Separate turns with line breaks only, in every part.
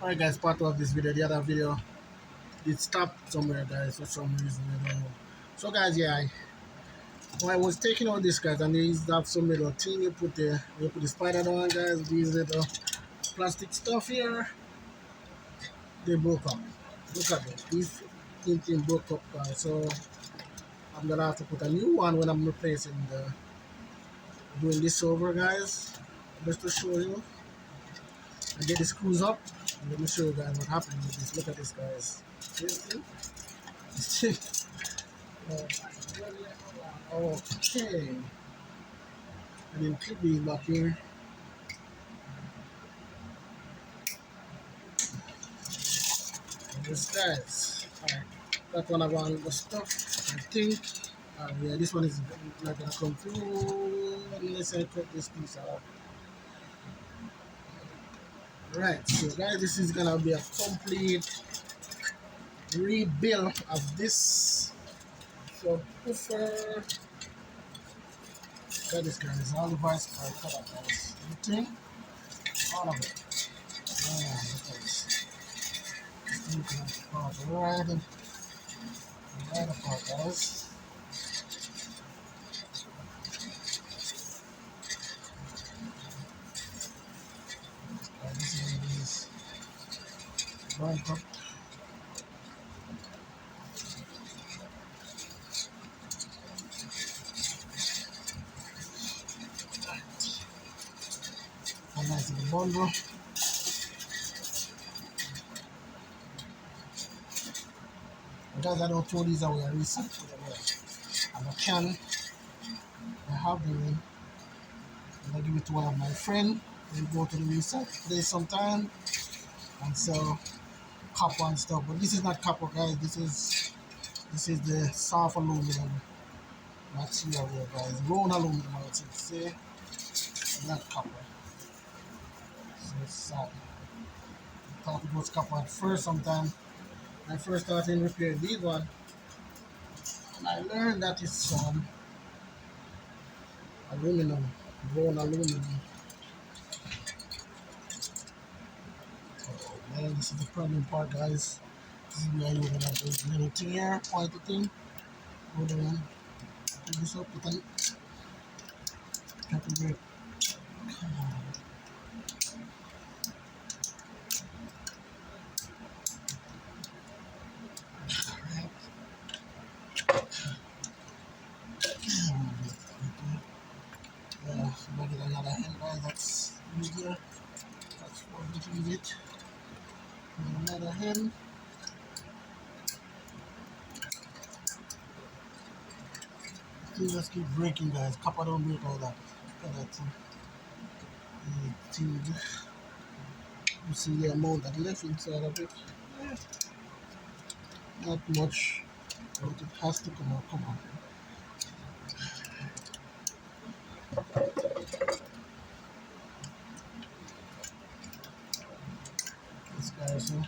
Alright guys, part of this video, the other video did stop somewhere guys for some reason, I don't know. So guys, yeah, when I was taking all this guys, and these have some little thing you put the spider down guys, these little plastic stuff here, they broke up. Look at them, these thing broke up guys, so I'm gonna have to put a new one when I'm replacing doing this over guys, just to show you. I get the screws up, and let me show you guys what happened with this. Look at this guys, this thing. Okay, and then clip these back here. And this guys, alright, that one I want the stuff, I think. Yeah, this one is not gonna come through unless I cut this piece out. Right, so guys, this is gonna be a complete rebuild of this subwoofer. Got this guys, all the vice car cut up guys. Everything, all of it. Yeah, look at this. This thing can fall right apart guys. This is what it is. Right up. And nice the bundle. Guys, I don't throw these away, I recycle them away. And I can, I have them in, and I give it to one of my friends. They go to the recycle place sometime and sell copper and stuff. But this is not copper guys, this is the soft aluminum material here guys. Round aluminum I would say, not copper. So it's soft. I thought it was copper at first sometime. I first started repairing these one, and I learned that it's aluminum, brown aluminum. Oh man, this is the problem part guys. This is where you're gonna have this little thing here, pointy thing. Hold on, put this up with a break. Come on. Alright. Yeah, so I get another hand guys, that's easier. That's what we use it. Another hand. Things just keep breaking guys. Copper don't break all that. Look at that thing. You see the amount that left inside of it. Yeah. Not much, but it has to come out. Come on. This guy also. You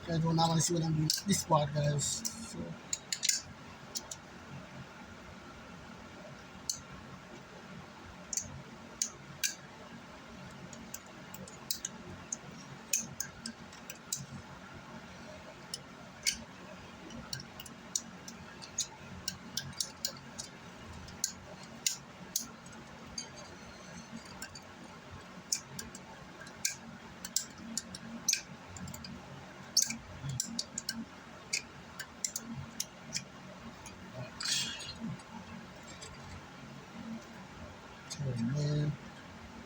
guys don't normally see what I'm doing this part guys. So oh man,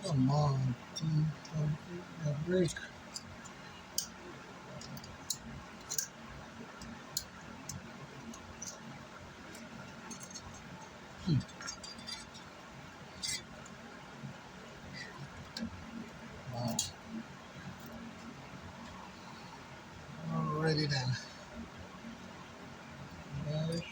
come on, team, don't break. Wow. Alrighty then. Guys.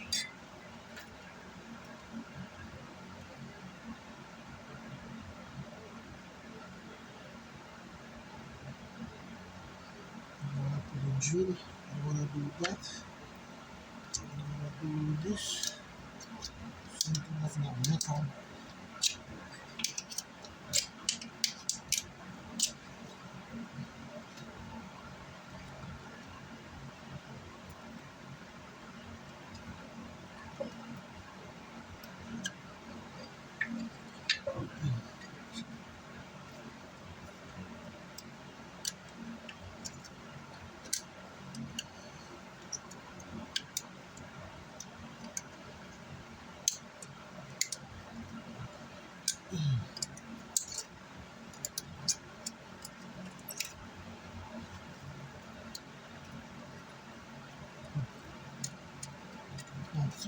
Drill. I want to do that. I want to do this. Something that's not metal.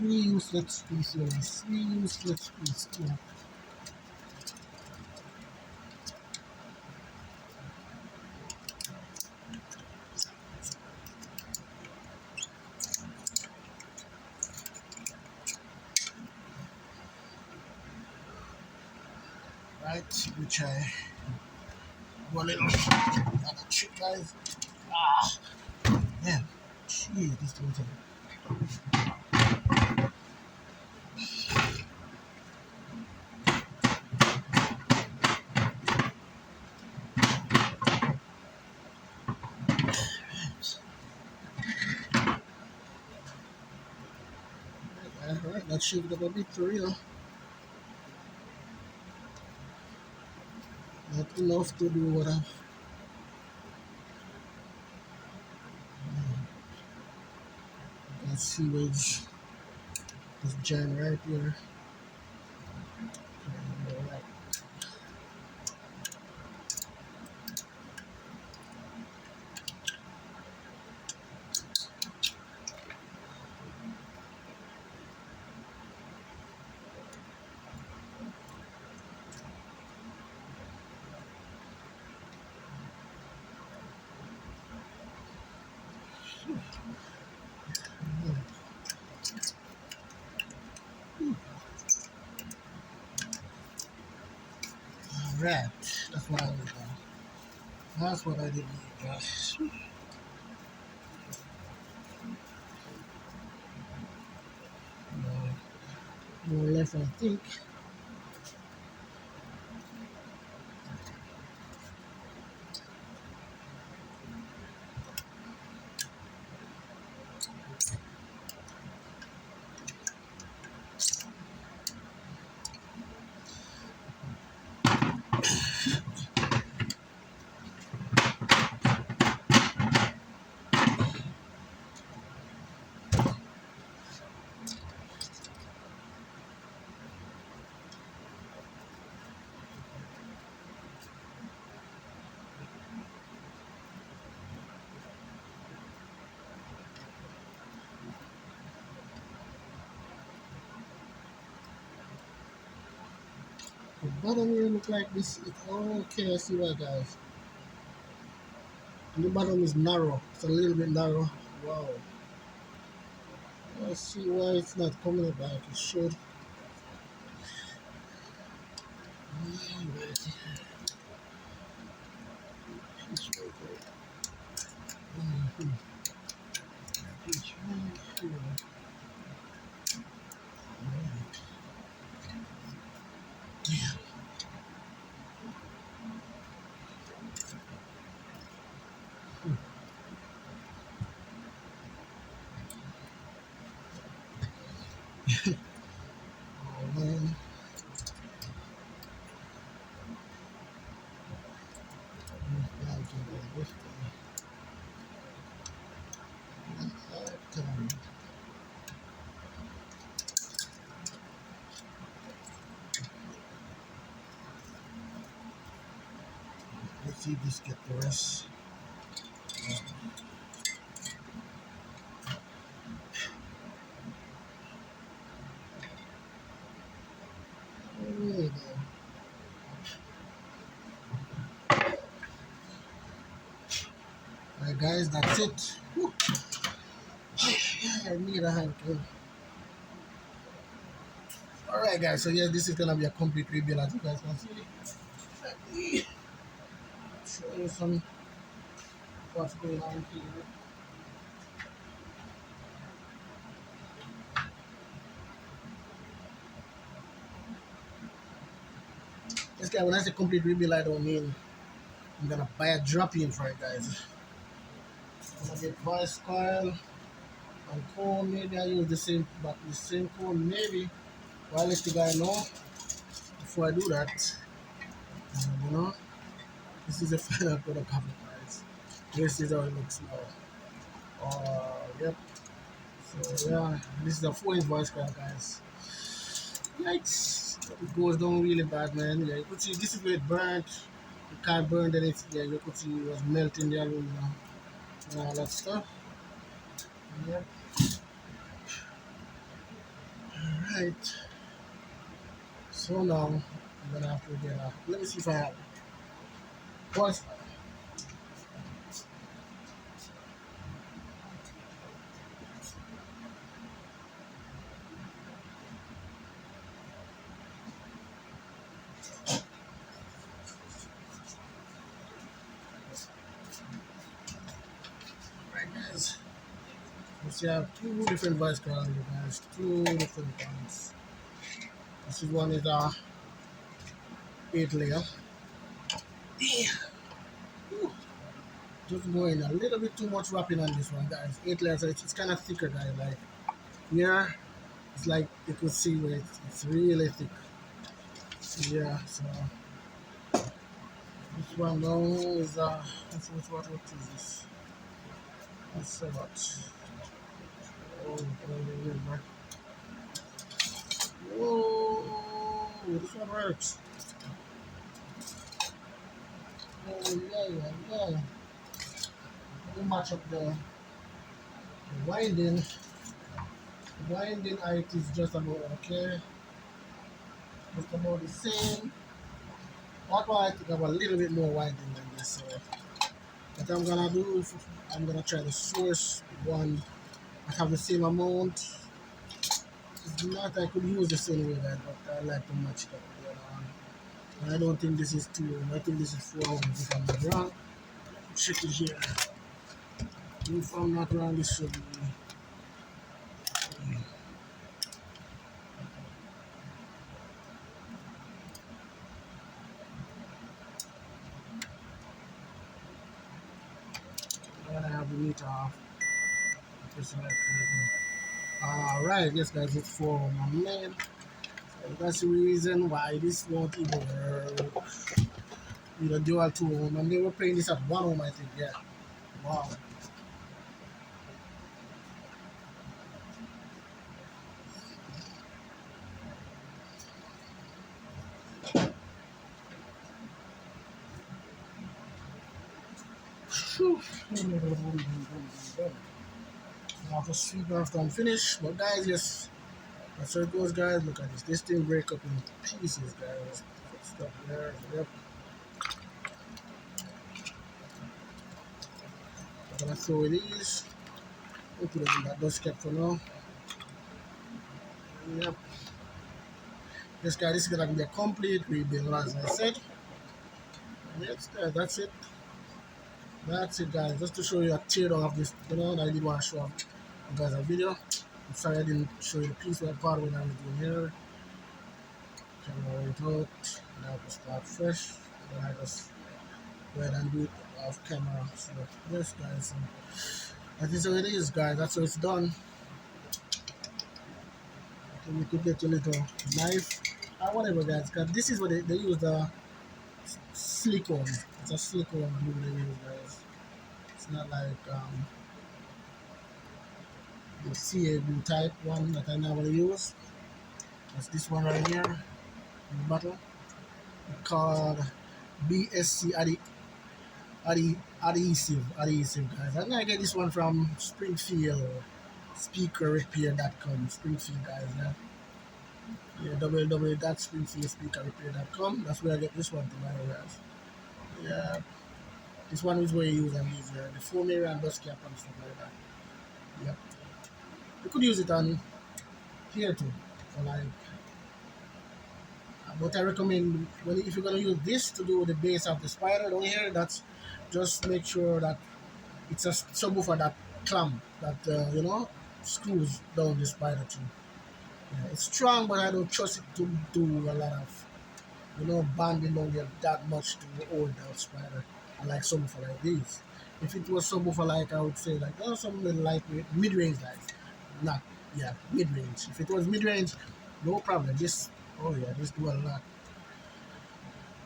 Three useless pieces. Three useless pieces. Yeah. Right, we try one little other trick, guys. Ah, man, jeez, this thing's alright. Let's shake it up a bit for real. Not enough to do what I. Let's see where's this giant right here. Alright. Alright, that's what I did. That's what I did, guys. More left, I think. The bottom here look like this. It's okay. I see why, guys. And the bottom is narrow. It's a little bit narrow. Wow. I see why it's not coming back. It should. Alright. It's right there. It's right here. Alright. Damn. Oh man. Let's see if this get the rest. There we go. Alright guys, that's it. Whew. I need a hand too. Alright guys, so yes, this is gonna be a complete rebuild as you guys can see. Let me show you some what's going on here. This guy, when I say complete rebuild, I don't mean I'm gonna buy a drop in for it, guys. I'm gonna get voice coil and cone. Maybe I use the same, but the same cone maybe. Well, I'll let the guy know before I do that. You know, this is the final product of it, guys. This is how it looks now. Yep. So yeah, this is a 4-inch voice coil, guys. Yikes! It goes down really bad, man. Yeah, you could see this is where it burnt. You can't burn then it's yeah, you could see it was melting the aluminum and all that stuff. Yep. Right. So now I'm gonna have to get a. Let me see if I have. Once. Right, guys. You see, I have two different voice calls, guys. Two different ones. This is one is 8 layer. Damn. Whew. Just going a little bit too much wrapping on this one, guys. 8 layers. So it's kind of thicker, guys. Like here, it's like you could see where it's really thick. Yeah. So this one now is what is this? Let's see what. Oh, whoa, this one works. Oh, yeah, yeah, yeah. We match up the winding. The winding height is just about okay. Just about the same. Although I think I have a little bit more winding than this. So what I'm gonna do, I'm gonna try to source one that have the same amount. If not, I could use the same way that, but I like to match it up. And I don't think this is 2. I think this is 4 ohms if I'm not wrong. Check it here. If I'm not wrong, this should be. And I have the meter off. Alright, yes guys, it's for my man. So that's the reason why this won't even work with a dual 2 ohm. And they were playing this at 1 ohm, I think, yeah. Wow. Whew. After sweep after I'm finished. But guys, yes, that's how it goes, guys. Look at this. This thing break up in pieces, guys. Stuff there. Yep. I'm gonna throw these. We'll put it in that dust cap for now. Yep. Yes, guys, this is gonna be a complete rebuild, as I said. Yes, guys, that's it. That's it, guys. Just to show you a teardown of this, I did want to show you guys a video. I'm sorry I didn't show you the piece of part when I was doing here. Camera right out. Now I can start fresh. Then I just go ahead and do it off camera. So, yes, guys. So, that is how it is, guys. That's how it's done. Then you could get your little knife or whatever, guys. Because this is what they use the silicone. It's a silicone glue they use, guys. It's not like the CA glue type one that I normally use. That's this one right here in the bottle. It's called BSC adhesive, guys. I'm gonna get this one from Springfield speakerrepair.com. Springfield, guys. Yeah, www.springfieldspeakerrepair.com. That's where I get this one to my guys. Yeah, this one is where you use on these the foam area and dust cap and stuff like that. Yep, you could use it on here too. For like, but I recommend when if you're gonna use this to do the base of the spider down here, that's just make sure that it's a subwoofer that clamp that screws down the spider too. Yeah, it's strong, but I don't trust it to do a lot of banding down there that much to hold that spider. I like subwoofer like this. If it was subwoofer like I would say like some little lightweight mid-range like not yeah mid-range. If it was mid-range, no problem. This this do a lot.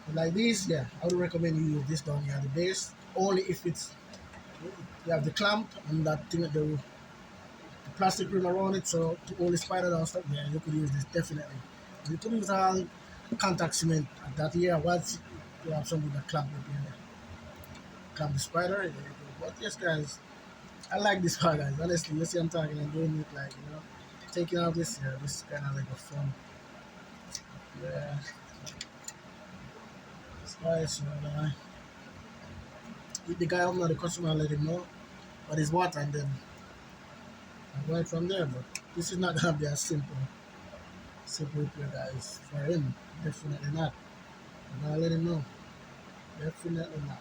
But like this, yeah, I would recommend you use this down here at the base. Only if it's you have the clamp and that thing the plastic rim around it, so to hold the spider down stuff. Yeah, you could use this definitely. You could use all contact cement at that here. Once you have something that clamp it here, clamp the spider. Yeah, you go. But yes, guys, I like this car, guys. Honestly, you see, I'm talking and doing it like taking out this here. This is kind of like a fun. Yeah. It's nice, you know. The guy up now, the customer let him know, but it's what, and then I go from there. But this is not gonna be a simple repair, guys. For him, definitely not. I'm gonna let him know. Definitely not.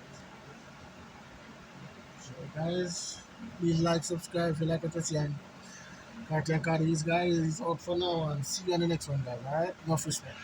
So, guys, please like, subscribe if you like what you see. And Cartier Cardi, this guy is out for now, and see you on the next one, guys. Alright? Enough respect.